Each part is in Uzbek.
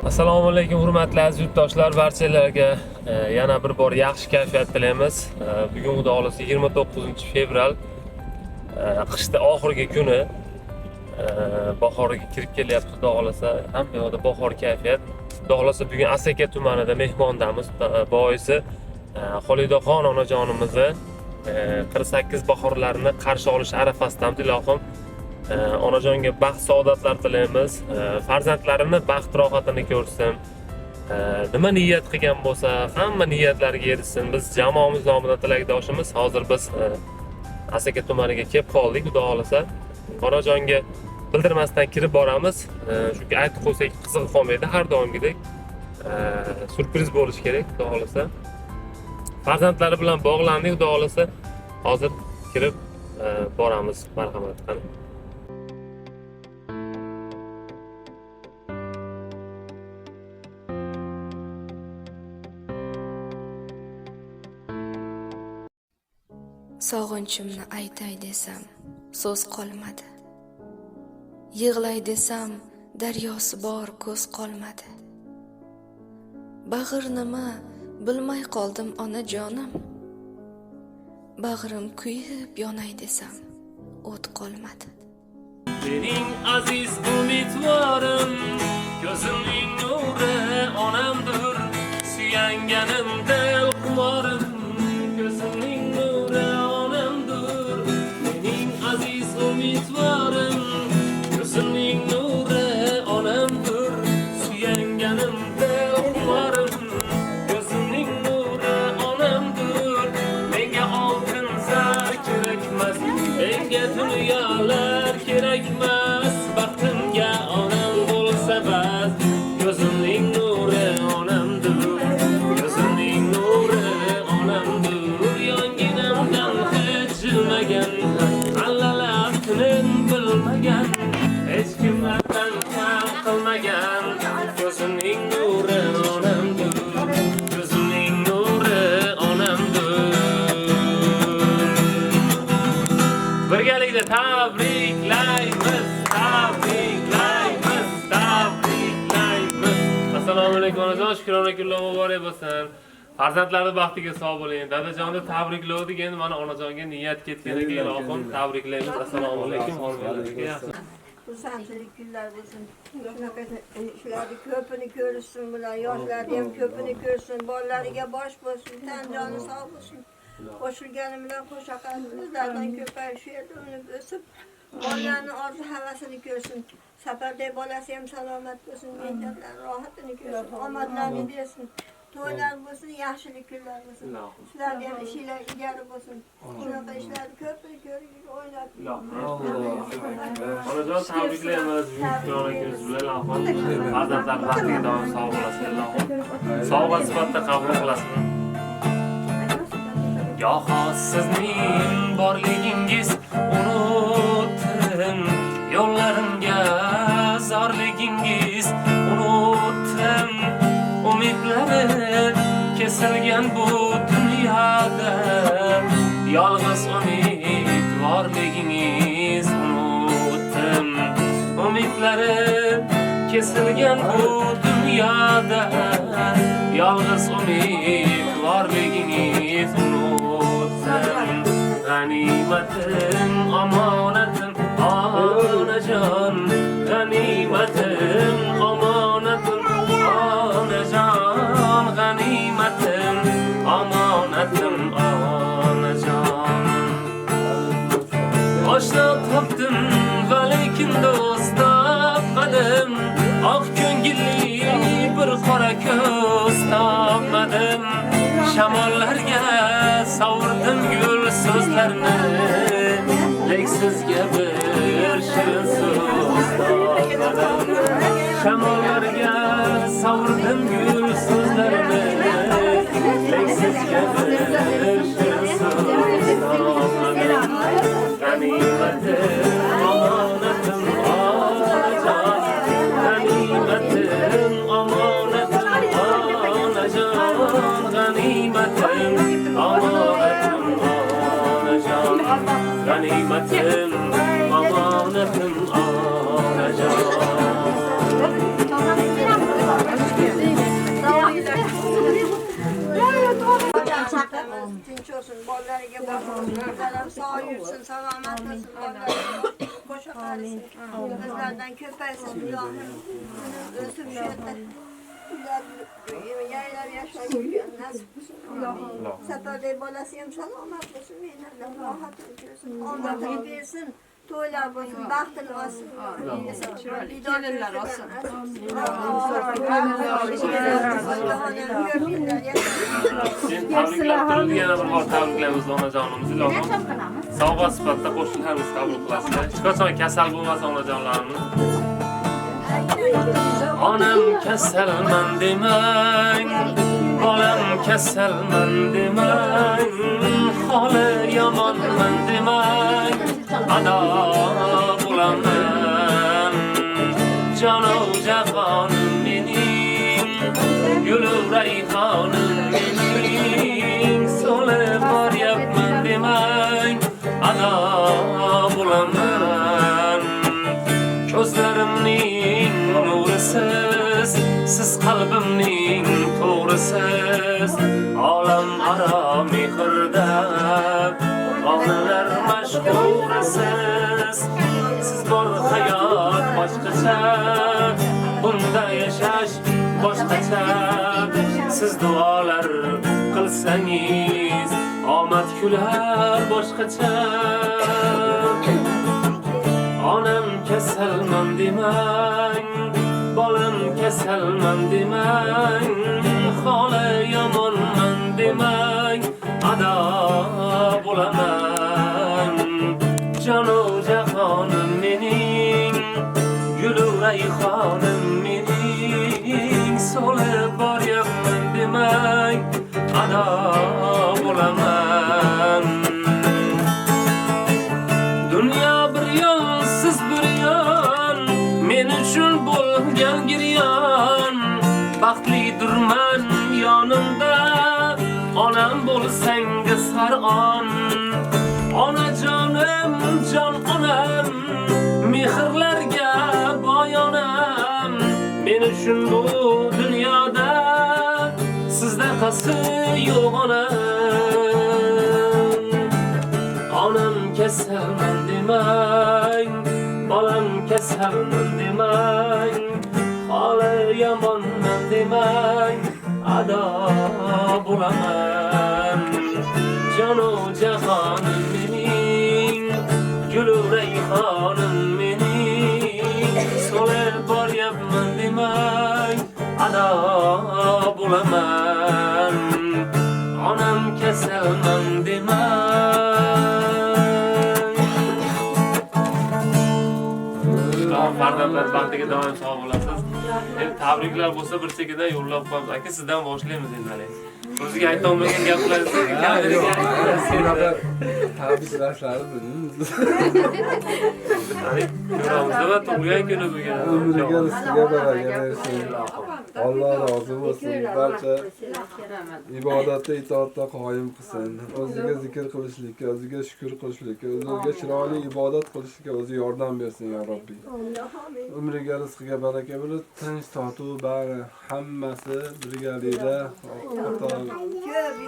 Assalomu alaykum hurmatli aziz yurtdoshlar, barchalarga yana bir bor yaxshi kayfiyat tilaymiz. Bugun xudo xolasa 29-fevral, qishda oxirgi kuni, bahorga kirib kelyapti. Xudo xolasa hamma yoqda bahor kayfiyat. Xudo xolasa bugun Asaka tumanida mehmondamiz. Boisi Xolidaxon onajonimizni 48 bahorlarini qarshi olish arafasidamiz. Ilohim onajonga baxt saodatlar tilaymiz. Farzandlarini baxt rohatini ko'rsin. Nima niyat qilgan bo'lsa, hamma niyatlariga erishsin. Biz jamoamiz nomidan tilakdoshimiz. Hozir biz Asaka tumaniga kelib qoldik, xudo xolasa. Onajonga bildirmasdan kirib boramiz. Chunki aytib qo'ysak qiziqib qolmaydi, har doimgidek. Surpriz bo'lishi kerak, xudo xolasa. Farzandlari bilan bog'landik, xudo xolasa. Hozir kirib boramiz, marhamat qilib. Sog'inchimni aytay desam, so'z qolmadi. Yig'lay desam, daryosi bor ko'z qolmadi. Bag'ir nima bilmay qoldim onajonim. Bag'rim kuyib yonay desam, o't qolmadi. Mening aziz umidvorim, ko'zimning nuri onamdir. Suyanganimda qumorim, ko'zimning nuri onamdir. Mening aziz umidvorim, ko'zimning nuri onamdir. Suyanganimda qumorim, ko'zimning nuri onamdir. Menga oltin zar kerakmas, menga dunyolar kerakmas. Baxtimga onam bo'lsa bas, ko'zimning nuri onamdir. Ko'zimning nuri onamdir. Yonginamdan hech jilmagan, allalab kunim bilmagan, hech kimlardan kam qilmagan. Ko'zimning nuri onamdir. Ko'zimning nuri onamdir. Birgalikda tabriklaymiz, tabriklaymiz, tabriklaymiz. Assalomu alaykum onajon, shukrona kunlar muborak bo'lsin. Farzandlarning baxtiga sog' bo'ling. Dadajonni tabrikladik, endi mana onajonga niyat ketganiga ilohim tabriklaymiz. Assalomu alaykum hormatlarga. Xursandchilik kunlar bo'lsin. Shunaqa shularni ko'pini ko'rishsin bular, yoshlarni ham ko'pini ko'rsin, bolalariga bosh bo'lsin, tan joni sog' bo'lsin. Qo'shilgani bilan qo'shaqan bizlardan ko'payib shu yerda unib o'sib, bolalarni orzu havasini ko'rsin. Safardagi bolasi ham salomat bo'lsin, mehnatlarni rohatini ko'rsin, omadlarni bersin. To'ylar bo'lsin, yaxshilik kunlar bo'lsin. Sizlarga ham ishinglar ilgari bo'lsin. Shunaqa ishlarni ko'pini ko'rib o'ylab. Onajon tabriklaymiz. Shukrona kunimiz bilan ilohim. Farzandlar baxtiga doim sog' bo'lasin ilohim. Sovg'a sifatida qabul qilasin. Goho sizning borligingiz unutdim, yo'llarimga zorligingiz unutdim. Umidlarim kesilgan bu dunyoda, yolg'iz umidvorligingiz unutdim. Umidlarim kesilgan bu dunyoda, yolg'iz umidvorligingiz unutdim. G'animatim, omonatim, onajon. G'animatim, omonatim, onajon. G'animatim, omonatim, onajon. Oshna topdim va lekin do'st topmadim. Oq ko'ngilli bir qora ko'z topmadim. Shamollarga sovurdim gul so'zlarni, leksizga bir shirin so'z topmadim. Shamollarga sovurdim gul so'zlarni, leksizga bir shirin so'z topmadim. G'animatim, omonatim, onajon. G'animatim, omonatim, onajon. G'animatim, omonatim, onajon. G'animatim, omonatim, onajon. tinch olsun, bolalariga bosh bo'lsin, ulardan sog' yursin, salomat bo'lsin, bolalariga qo'sha qarisin, bizlardan ko'paysin, ilohim, o'sib shu yerda yaylab yashashga nasib qilsin. Safarday bolasi ham salomat bo'lsin, mehnatdan rohatini ko'rsin, omadini bersin. To'ylar bo'lsin, baxtini olsin. Kelinlar olsin. Sen tabriklab turib yana bir bor tabriklaymiz onajonimizni ilohim. Sovg'a sifatida qo'shnilarimiz qabul qilasizlar. Hech qachon kasal bo'lmasa onajonlarimiz. Onam kasalman demang, bolam kasalman demang, holi yomonman demang, ado bo'laman. Jonu jahonim mening, gulu rayhonim mening, so'lib boryapman demang, ado bo'laman. Ko'zlarimning nurisiz, siz qalbimning to'g'risiz, olam aro mehrda g'amlar mashhurisiz. Siz bor hayot boshqacha, bunda yashash boshqacha. Siz duolar qilsangiz, omad kular boshqacha. Onam kasalman demang, bolam kasalman demang, holi yomonman demang, ado bo'laman. Jonu jahonim mening, gulu rayhonim mening, so'lib boryapman demang, ado bo'laman. Dunyo bir yon, siz bir yon, men uchun bo'lgan giryon. Baxtlidirman yonimda, onam bo'lsangiz har on. Onajonim, jon onam, mehrlarga boy onam. Men uchun bu dunyoda sizdaqasi yo'q onam. Onam kasalman demang, bolam kasalman demang, holi yomonman demang, ado bo'laman. Jonu jahonim mening, gulu rayhonim mening, so'lib boryapman demang, ado bo'laman. Onam kasalman demang. Farzandlar baxtiga doim sog' bo'lasiz. Endi tabriklar bo'lsa bir sekidan yo'llab qo'yamiz. Aka sizdan boshlaymiz endi. O'ziga aytolmagan gaplarni kameriga tabriklashlar bildingiz. ko'ramizda va tug'ilgan kuni bugun. Umriga rizqiga baraka bersin. Alloh rozi bo'lsin. Barcha ibodatda itoatda qoyim qilsin. O'ziga zikr qilishlikka, o'ziga shukr qilishlikka, o'ziga chiroyli ibodat qilishlikka o'zi yordam bersin ya Robbi. Umriga rizqiga baraka berib, tinch totuv bari hammasi birgalikda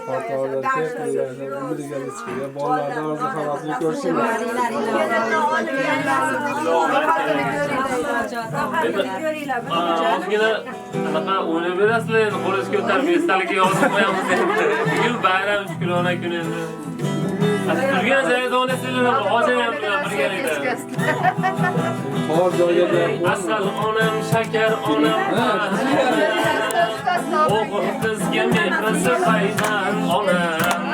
xatolarga qilgan umriga rizqiga bolalardan orzu xaroblik ko'rsin. Ozgina anaqa o'ynab berasizlar, endi qo'lishga ko'tarib esdalik yozib qo'yamiz endi. Bugun bayram 3 kun ona kun endi. Turgan joyda o'ynasizlar, hozir ham bilan birgalikda. Hozir joyga Asal onam, shakar onam. O'g'il qizga mehrisi payvand onam.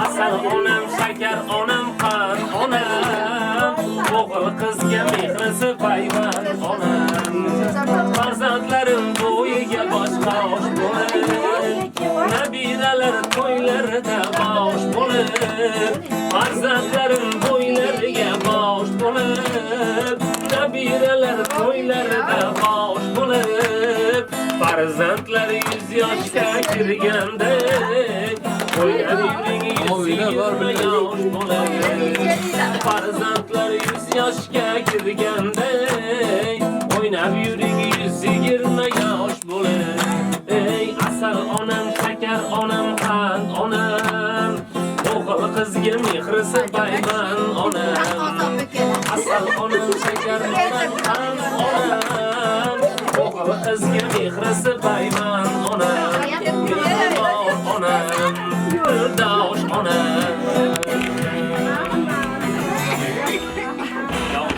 Asal onam, shakar onam, qand onam. O'g'il qizga mehrisi payvand onam. Farzandlarim to'yiga boshqa osh bo'lib, nabiralar to'ylarida bosh bo'lib, farzandlarim to'ylariga bosh bo'lib, nabiralar to'ylarida bosh bo'lib, farzandlar 100 yoshga kirganda o'ynab yuring 120 yosh bo'lib, farzandlar 100 yoshga kirganda o'ynab yuring 120 yosh bo'lib. Ey asal onam, shakar onam, qand onam, ezgi mehrisi bayman onam asal onam shakar onam o'g'il ezgi mehrisi bayman onam mehribon onam yo'ldosh onam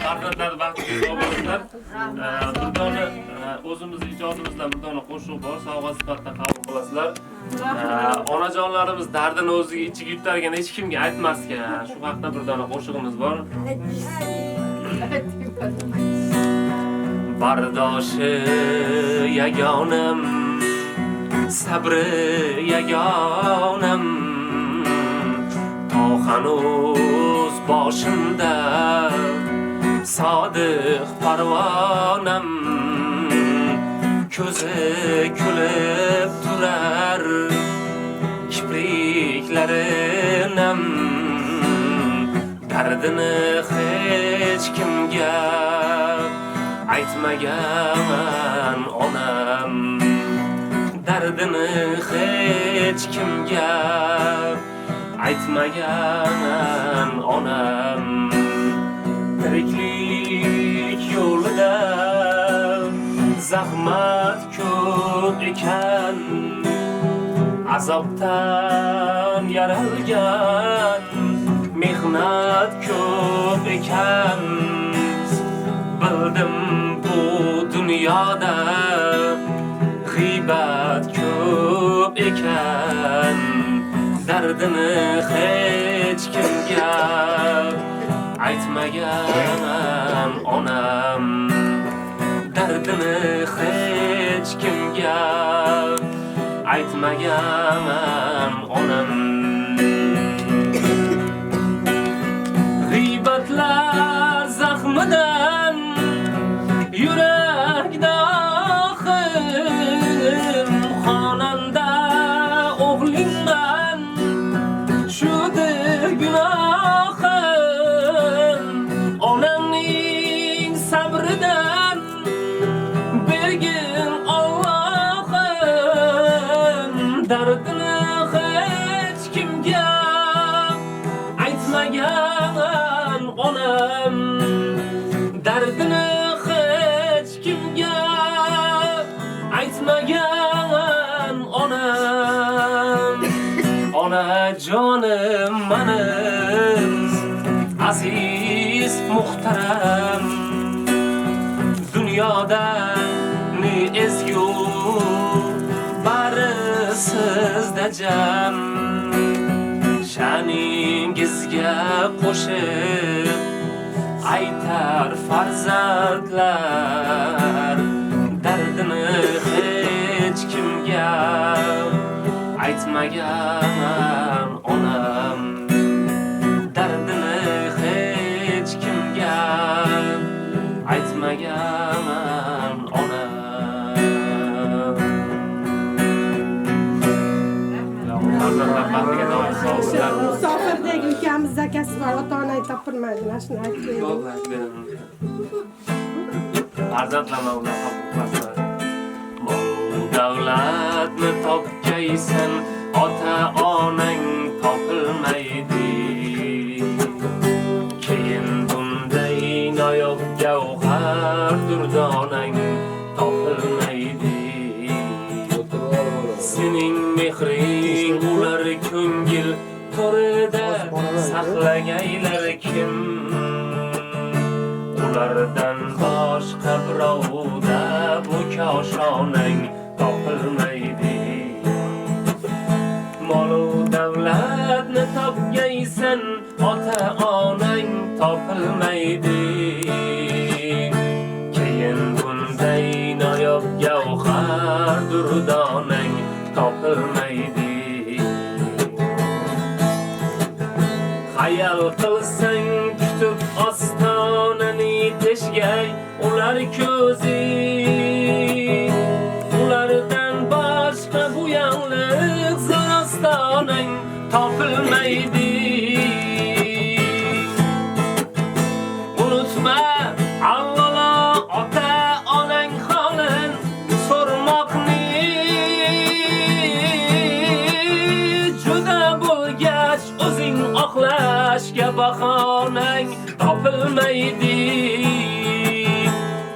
farzandlar baxtli bo'lsinlar. Bir dona o'zimiz ijodimizda bir dona qo'shiq bor, sovg'a sifatida qabul qilasizlar. Onajonlarimiz dardini o'ziga ichiga yutargan hech kimga aytmasgan. Shu haqda bir dona qo'shig'imiz bor. Bardoshi yagonam, sabri yagonam, to hanuz boshimda sodiq parvonam, ko'zi kulib turar kipriklarinam, dardini hech kimga aytmagan onam, dardini hech kimga aytmagan onam. Tiriklik yo'lida zahmat ko'p ekan, azobdan yaralgan mehnat ko'p ekan. Bildim bu dunyoda g'iybat ko'p ekan, dardini hech kimga aytmagan onam, dardini hech kimga aytmagan onam. G'iybatlar zahmidan yurakda oxir, xonanda o'g'lingman shudir gunohim, onamning sabridan bergin Allohim, dardini hech kimga aytmagan onam, dardini hech kimga aytmagan onam. Onajonim menim aziz muhtaram, dunyoda ne ezgu bari sizda jam, sha'ningizga qo'shib aytar farzandlar, dardini hech kimga aytmagan onam, dardini hech kimga aytmagan onam. Farzandlar baxtiga doim sog' bo'lsinlar. Musofirdagi ukamiz zakasi bor, ota-onani topilmaydi, mana shuni aytib bering. Farzandlarni ular qabul qilasizlar. Davlatni topgaysan, ota-onang topilmaydi. Keyin bunday noyob gavhar durdonang topilmaydi. Sening mehring ular ko'ngil to'rida saqlagaylar kim? Ulardan boshqa birovda bu koshonang topilmaydi. Mol-u davlatni topgaysan, ota-onang topilmaydi. Keyin bunday noyob gavhar durdonang topilmaydi. Hayal qilsang kutib ostonani teshgay ular ko'zi, ulardan boshqa bu yangliq ostonang topilmaydi. Unutma avvalo ota-onang holin so'rmoqni, juda bo'lgach o'zing oqla topilmaydi.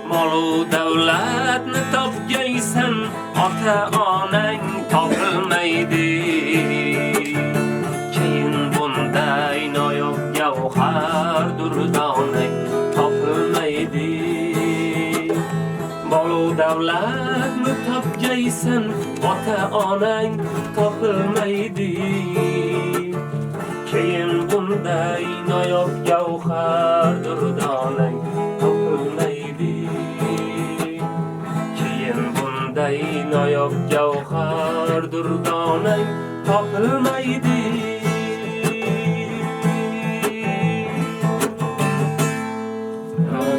Mol-u davlatni topgaysan, ota-onang topilmaydi. Keyin bunday noyob gavhar durdonang topilmaydi. Mol-u davlatni topgaysan, ota-onang topilmaydi. Keyin bunday noyob gavhar durdonang topilmaydi. Keyin bunday noyob gavhar durdonang topilmaydi.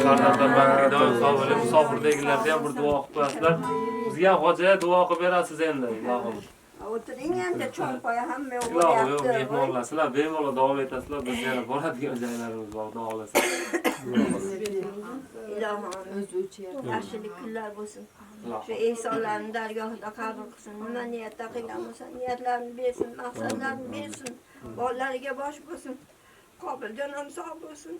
Farzandlar bag'riga doim sog' bo'ling. Musofirdagilarga ham bir duo qilib qo'yasizlar. Bizga ham hoja duo qilib berasiz endi, ilohim. O'tiring endi cho'nqoya hamma Ilohim, bo'lyapti. mehmonlar sizlar bemalol davom etasizlar. Biz yana boradigan joylarimiz bor, xudo xolasa. Ilohim yaxshilik kunlar bo'lsin. Shu ehsonlarni dargohida qabul qilsin. Nima niyatda qilgan bo'lsa, niyatlarini bersin, maqsadlarini bersin. Bolalariga bosh bo'lsin. Qobiljon ham sog' bo'lsin.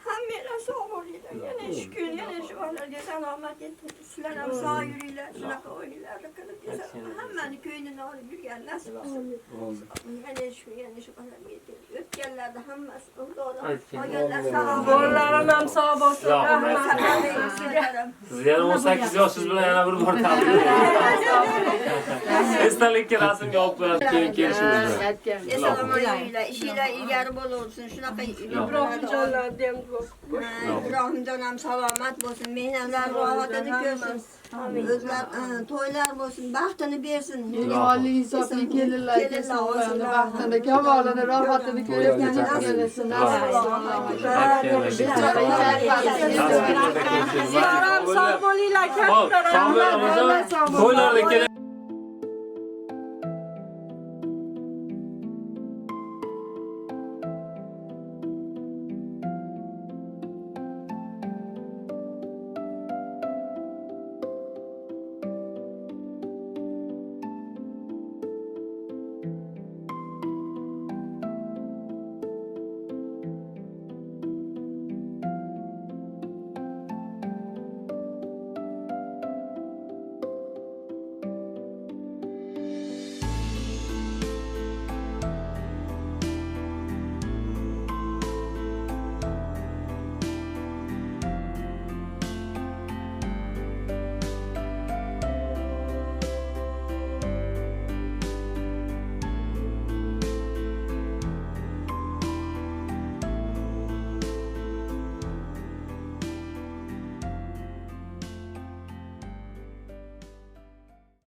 Hammalar sog' bo'linglar. Yana shu kun, yana shu bolalarga salomat yeting. Sizlar ham sog' yuringlar. Shunaqa o'yinlarni qilib hammani ko'nglini olib yurgan nasib qilsin. Yana shu bolalarga yeting. O'tganlarda hammasi Xudodan qolganlar sog' Bolalarim ham sog' bo'lsin. Siz yana 18 yoshingiz bilan yana bir bor tabrik. Esdalikka rasmga olib qo'yib keyin kelishimiz. Salomat yuringlar. Ishinglar ilgari bo'laversin. Shunaqa Ibrohimjonlarni ham Ibrohimjon ham salomat bo'lsin, mehnatlar rohatini ko'rsin. O'zlar to'ylar bo'lsin, baxtini bersin. Oliy hisobli kelinlarga sog'lig'ini, baxtini, kamolini, rohatini ko'rib kelsin. sog' bo'linglar, kattalar. To'ylarda